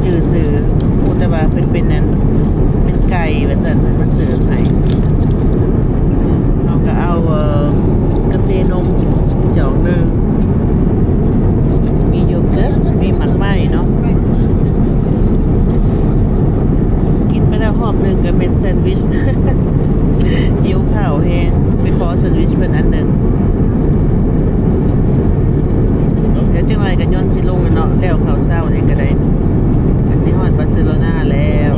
จือสื่อพูดแต่ว่าเป็นนั้นเป็นไก่แบบนั้นเป็นมาเสิร์ฟให้เราก็เอากาแฟนมจอกหนึ่งมีโยเกิร์ตมีหมักไหม้เนาะกินไปแล้วหอบหนึ่งก็เป็นแซนด์วิชยิ้วข้าวแห้งไปขอแซนด์วิชเป็นอันหนึ่งเดี๋ยวจังไรกันย้อนสิลงเนาะแล้วข่าวเศร้าเนี่ยก็ได้กันสิฮอดบาร์เซโลนาแล้ว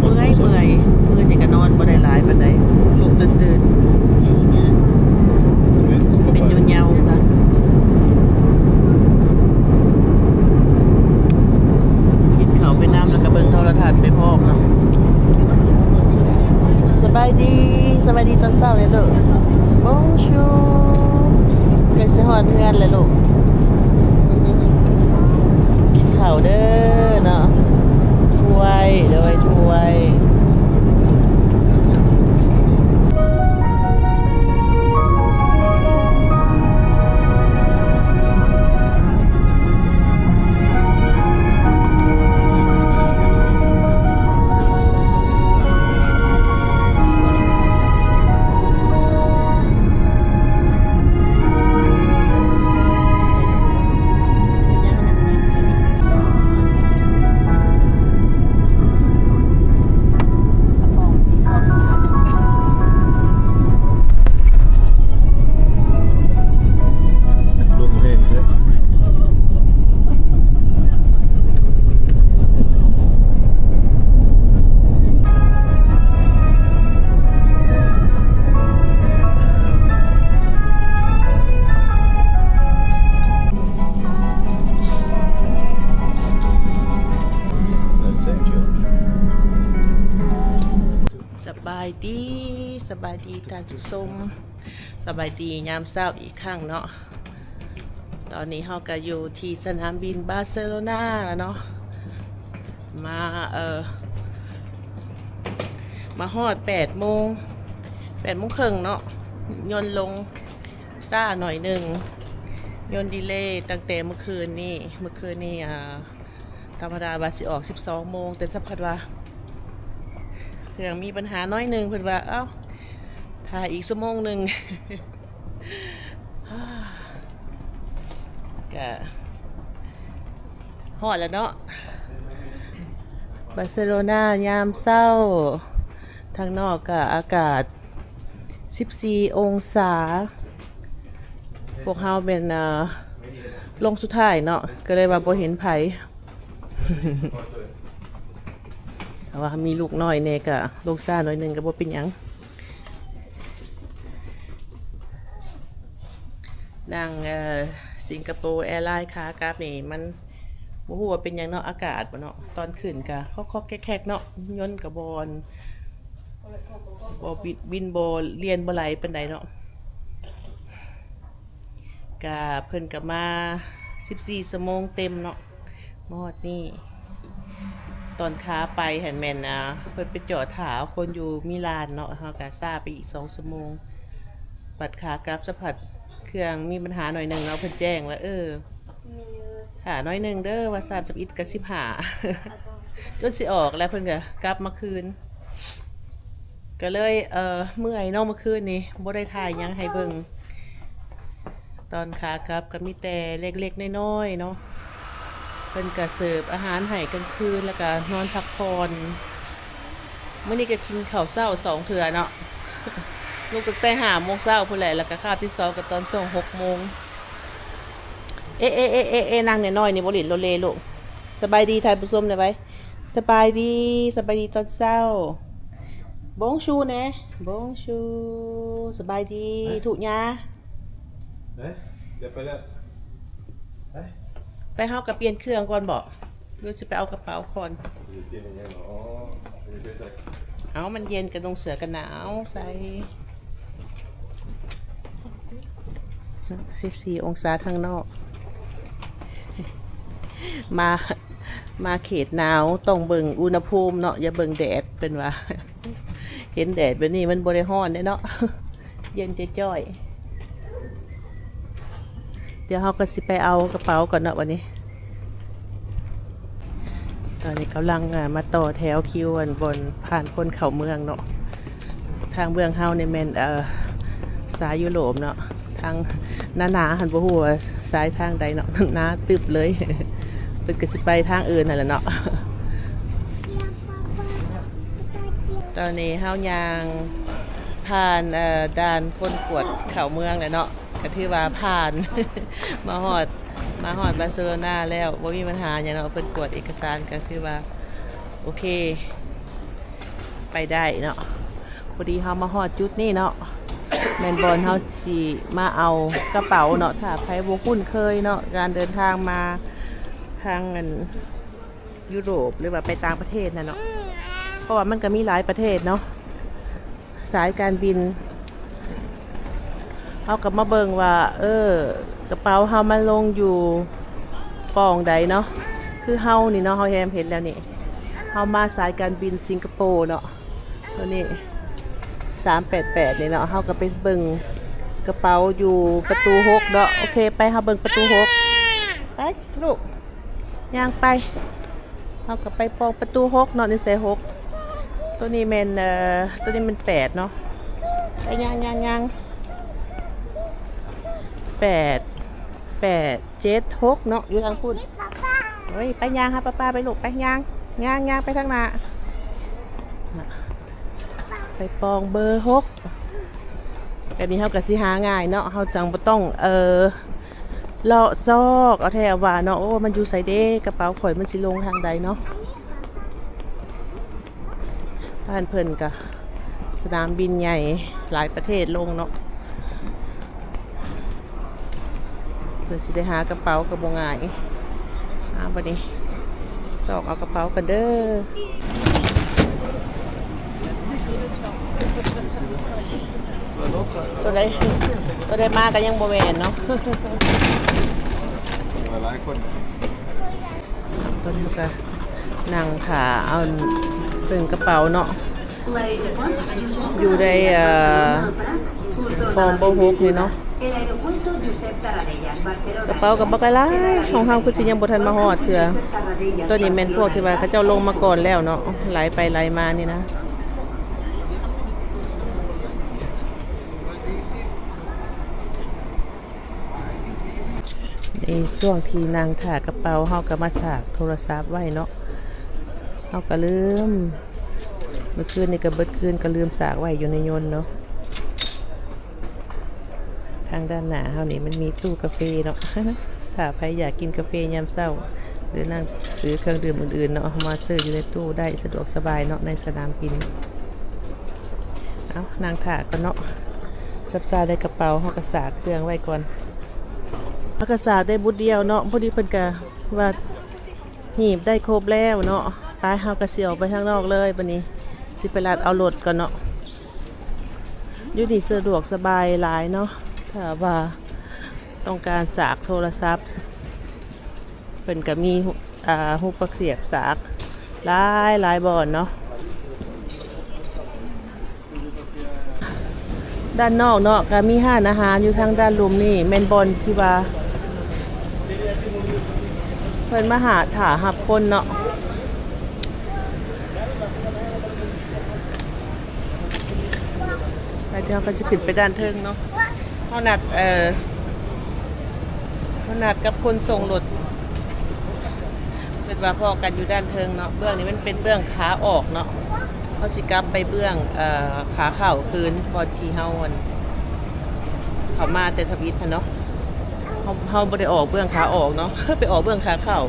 เมื่อยนี่ก็นอนบ่ได้หลายปานใดลุกตื่นเป็นยาวๆซะกินข้าวไปน้ำแล้วก็เบิ่งโทรทัศน์ไปพร้อมเนาะสบายดีตอนเช้าเลยลูกบงชูกันสิฮอดเฮือนเลยลูกกินข้าวเด้อเนาะถ้วยโดยถ้วยสบายดีท่านผู้ชมสบายดียามเช้าอีกครั้งเนาะตอนนี้เราก็อยู่ที่สนามบินบาร์เซโลนาแล้วเนาะมาฮอด8 โมงครึ่งเนาะยนต์ลงซ่าหน่อยหนึ่งยนต์ดีเลย์ตั้งแต่เมื่อคืนนี่ธรรมดาบาสิออก12 โมงแต่สักพักว่าเครื่องมีปัญหาน้อยหนึ่งเพิ่นว่าเอ้าถ่ายอีกชั่วโมงหนึ่ง ก็ฮอดแล้วเนาะบาร์เซโลนายามเช้าทางนอกก็อากาศ14 องศาพวกเฮาเป็นลงสุดท้ายเนาะก็เลยว่าบ่เห็นไผ แต่ว่ามีลูกน้อยเนี่ยก็ลูกซ่าหน่อยหนึ่งก็บ่เป็นหยังนั่งสิงคโปร์แอร์ไลน์ขากลับนี่มันบ่ฮู้ว่าเป็นหยังเนาะอากาศบ่เนาะตอนขึ้นก็คอกๆแคกๆเนาะยนต์ก็บ่บินบ่เรียนบ่ไหลปานใดเนาะก็เพิ่นก็มา14 ชั่วโมงเต็มเนาะฮอดนี่ตอนขาไปเห็นแม่นเพิ่นไปจอดถาคนอยู่มิลานเนาะเฮาก็ซ่าไปอีก2 ชั่วโมงปัดขากลับสะพัดเครื่องมีปัญหาหน่อยหนึ่งเนาะเพิ่นแจ้งว่าหาน้อยหนึ่งเด้อว่าซ่ากับอิดกับ15 จนสิออกแล้วเพิ่นก็กลับมาคืนก็เลยเมื่อยเนาะเมื่อคืนนี้บ่ได้ถ่ายหยังให้เบิ่งตอนขากลับก็มีแต่เล็กๆน้อยๆเนาะเพิ่นก็เสิร์ฟอาหารให้กลางคืนแล้วก็นอนพักผ่อนมื้อนี้ก็กินข้าวเช้า2 เทื่อเนาะ ลูกตั้งแต่5 โมงเช้าพุ่นแหละแล้วก็คาบที่2ก็ตอนส่ง6 โมงนั่งน้อยๆนี่บ่หลินโลเลลูกสบายดีท่านผู้ชมได้ไว้สบายดีตอนเช้าบงชูแหน่บงชูสบายดีถูกยาเดี๋ยวไปแล้วไปเฮากับเปลี่ยนเครื่องก่อนบอกหรือจะไปเอากระเป๋าก่อนเอามันเย็นกันตรงเสือกันหนาวใส่14 องศาข้างนอกมาเขตหนาวต้องเบิ่งอุณหภูมิเนาะอย่าเบิ่งแดดเป็นว่า เห็นแดดแบบนี้มันบ่ได้ร้อนเนาะ เย็นจ้อยเดี๋ยวเราก็สิไปเอากระเป๋าก่อนเนาะวันนี้ ตอนนี้กำลังมาต่อแถวคิวอันบนผ่านคนเข้าเมืองเนาะทางเมืองเฮาในแม่นสายยุโรปเนาะทางหนาๆหันบ่ฮู้ว่าสายทางใดเนาะ หนาตึบเลย เพิ่นก็สิไปทางอื่นนั่นแหละเนาะ ตอนนี้เฮายังผ่านด่านคนกวดเข้าเมืองแล้วเนาะก็ถือว่าผ่าน มาฮอดบาร์เซโลนาแล้วบ่มีปัญหาหยังเนาะเพิ่นกวดเอกสารก็ถือว่าโอเคไปได้เนาะพอดีเฮามาฮอดจุดนี้เนาะแม่นบอลเฮาสิมาเอากระเป๋าเนาะถ้าใครบ่คุ้นเคยเนาะการเดินทางมาทางยุโรปหรือว่าไปต่างประเทศน่ะเนาะเพราะว่ามันก็มีหลายประเทศเนาะสายการบินเอากลับมาเบิ่งว่ากระเป๋าเฮามันลงอยู่ปองใดเนาะคือเฮานี่เนาะเฮาแฮมเห็นแล้วนี่เฮามาสายการบินสิงคโปร์เนาะตัวนี้388นี่เนาะเฮาก็ไปเบิ่งกระเป๋าอยู่ประตู6เนาะโอเคไปเฮาเบิ่งประตู6ไปลูกย่างไปเฮาก็ไปปองประตู6เนาะนี่ใส่6ตัวนี้แม่นตัวนี้มัน8เนาะไปย่าง8 7 6เนาะอยู่ทางพุ่นเฮ้ยไปย่างค่ะป้าไปลูกไปย่างไปทางหน้าไปปองเบอร์6แบบนี้เฮาก็สิหาง่ายเนาะเฮาจังบ่ต้องเลาะซอกเอาแท้ว่าเนาะโอ้มันอยู่ไสเด้กระเป๋าข่อยมันสิลงทางใดเนาะบ้านเพิ่นก็สนามบินใหญ่หลายประเทศลงเนาะเพื่อสิได้หากระเป๋ากับบ่ง่ายบัดนี้สอกเอากระเป๋ากันเด้อตัวใดมาก็ยังบ่แม่นเนาะ หลายคน ตอนนี้ก็นั่งขาเอาซึ่งกระเป๋าเนาะอยู่ในฟอร์มโบฮกนี่เนาะกระเป๋ากับบักไล่ของเฮาคือสิยังบ่ทันมาฮอดเทื่อตัวนี้แม่นพวกที่ว่าเขาเจ้าลงมาก่อนแล้วเนาะไหลไปไหลมานี่นะในช่วงที่นางถ่ากระเป๋าเฮาก็มาสากโทรศัพท์ไว้เนาะเฮาก็ลืมเมื่อคืนนี่ก็เบิดคืนก็ลืมสากไว้อยู่ในยนต์เนาะทางด้านหน้าเฮานี่มันมีตู้กาแฟเนาะ ถ้าใครอยากกินกาแฟยามเช้าหรือนั่งซื้อเครื่องดื่มอื่นๆเนาะมาซื้ออยู่ในตู้ได้สะดวกสบายเนาะในสนามบินเอานางถ่าก็เนาะจับจ่ายได้กระเป๋าเฮาก็สากเครื่องไว้ก่อนเฮาก็สากได้บุดเดียวเนาะพอดีเพิ่นก็ว่าหีบได้ครบแล้วเนาะไปเฮาก็สิออกไปข้างนอกเลยบัดนี้สิไปลาดเอารถก่อนเนาะอยู่นี่สะดวกสบายหลายเนาะถ้าว่าต้องการสากโทรศัพท์เพิ่นก็มีหูปักเสียบสากหลายบ่อนเนาะด้านนอกเนาะก็มีห้านอาหารอยู่ทางด้านลุมนี่แม่นบอลที่ว่าเพิ่นมาหาถาหับคนเนาะไปเดี๋ยวก็จะขึ้นไปด้านเทิงเนาะเขานัดกับคนส่งรถเป็นว่าพอกันอยู่ด้านเทิงเนาะเบื้องนี้มันเป็นเบื้องขาออกเนาะเขาสิกลับไปเบื้องขาเข้าคืนบอทีเฮาวันเขามาแต่ทวิตเนาะเฮาบ่ได้ออกเบื้องขาออกเนาะ ไปออกเบื้องขาเข้า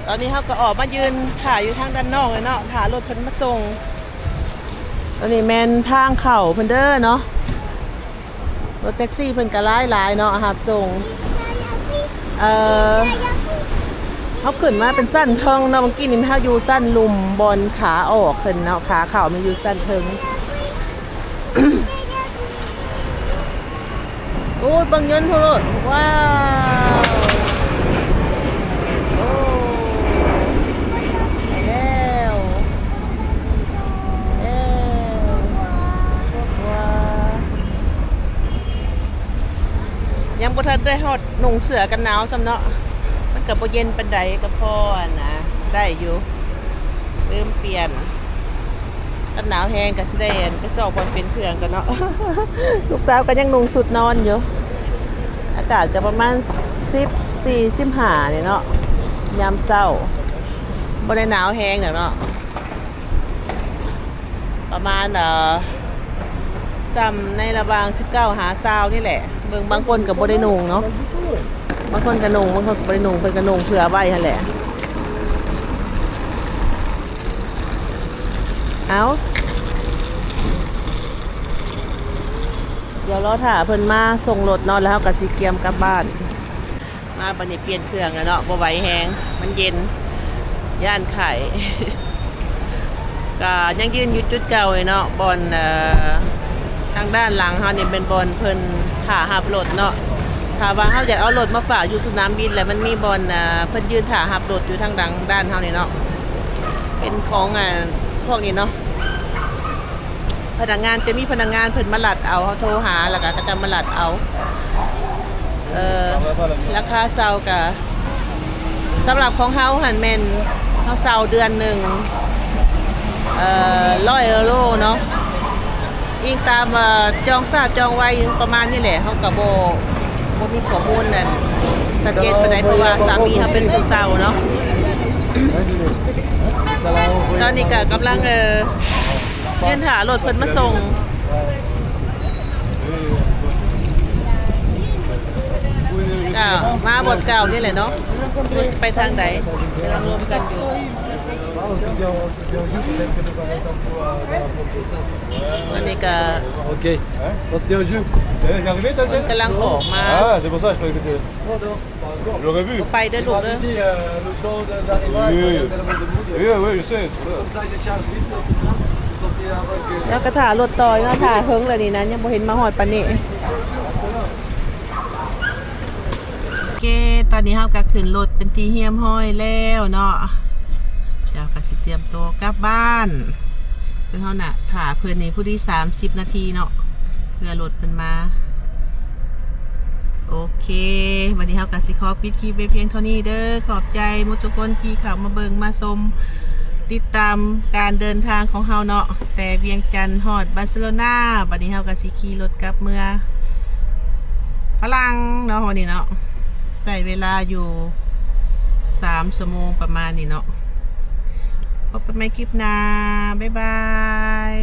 ตอนนี้เฮาก็ออกมายืนถ่ายอยู่ทางด้านนอกเลยเนาะถ่ายรถเพิ่นมาส่งตอนนี้แม่นทางเข้าเพิ่นเด้อเนาะรถแท็กซี่เพิ่นก็หลายเนาะครับส่งเขาขึ้นมาเป็นสั้นเทิงเนาะเมื่อกี้นี่เขาอยู่สั้นลุมบอลขาออกขึ้นเนาะขาเข่ามันอยู่สั้นเทิง โอ้ยบังยนต์ทุรดว้าวโอ้แล้วว้ายังบ่ทันได้ฮอดหนุ่งเสื้อกันหนาวซ้ำเนาะมันก็บ่เย็นปานใดก็พอนะได้อยู่ เริ่มเปลี่ยนกันหนาวแห้งก็สิได้ไปสอบบอลเป็นเพื่อนกันเนาะ ลูกสาวก็ยังนุ่งสุดนอนอยู่อากาศก็ประมาณ14-15เนี่ยเนาะยามเช้าบ่ได้หนาวแห้งเนาะประมาณซ้ำในระหว่าง19หา20นี่แหละเบิ่งบางคนก็บ่ได้นุ่งเนาะบางคนก็นุ่งบางคนก็บ่ได้นุ่งเพิ่นก็นุ่งเผื่อไว้หั่นแหละเอาเดี๋ยวรอถ่าเพิ่นมาส่งรถเนาะแล้วเฮาก็สิเกียมกลับบ้านมาบัดนี้เปลี่ยนเครื่องแล้วเนาะบ่ไหวแฮงมันเย็นย่านไข่ ก็ยังยืนอยู่จุดเก่าเลยเนาะบอนทางด้านหลังเฮานี่เป็นบอนเพิ่นถ่าหับรถเนาะถ้าว่าเฮาอยากเอารถมาฝากอยู่สนามบินแล้วมันมีบอนเพิ่นยืนถ่าหับรถอยู่ทางด้านเฮานี่เนาะเป็นของพวกนี้เนาะพนักงานจะมีพนักงานเพิ่นมาลัดเอาเฮาโทรหาแล้วก็จะมาลัดเอาราคาเซาก็สำหรับของเฮาหันแม่นเฮาเซาเดือนหนึง€100เนาะอิงตามจองทราบจองไว้ประมาณนี้แหละเขากับโบมีข้อมูลนั่นสังเกตไปไหนเพราะว่าสามีเขาเป็นผู้เศร้าเนาะ ตอนนี้ก็กำลังยืนหารถเพิ่นมาส่งมาบทเก่านี่แหละเนาะรถจะไปทางไหนกำลังรวมกันอยู่ตอนนี้ก็ Ok. On se tient au jus. T'es arrivé, t'as คนกำลังออกมา Ah, c'est pour ça, je croyais que tu. J'aurais vu. ก็ไปเด้อลูกเด้อ Le temps d'arrivage, Oui. il y a tellement de monde. Oui, oui, je sais. c'est pour ça. Comme ça, je charge vite dans cette place. Vous sortez avant que. แล้วก็ถ่ารถต่อยแล้วถ่าเฮิงเลยนี่นะยังบ่เห็นมาหอดปานนี้โอเคตอนนี้เฮาก็ขึ้นรถเป็นที่เฮียมห้อยแล้วเนาะเดี๋ยวก็สิเตรียมตัวกลับบ้านเพิ่นเฮาน่ะถ่าเพิ่นนี่ผู้ที่30นาทีเนาะเพื่อรถเพิ่นมาโอเควันนี้เฮาก็สิขอปิดคลิปไว้เพียงเท่านี้เด้อขอบใจหมดทุกคนที่เข้ามาเบิ่งมาชมติดตามการเดินทางของเฮาเนาะแต่เวียงจันทร์ฮอดบาร์เซโลนาบัดนี้เฮาก็สิขี่รถกลับเมืองฝรั่งเนาะวันนี้เนาะใส่เวลาอยู่3 ชั่วโมงประมาณนี้เนาะพบกันใหม่คลิปหน้าบ๊ายบาย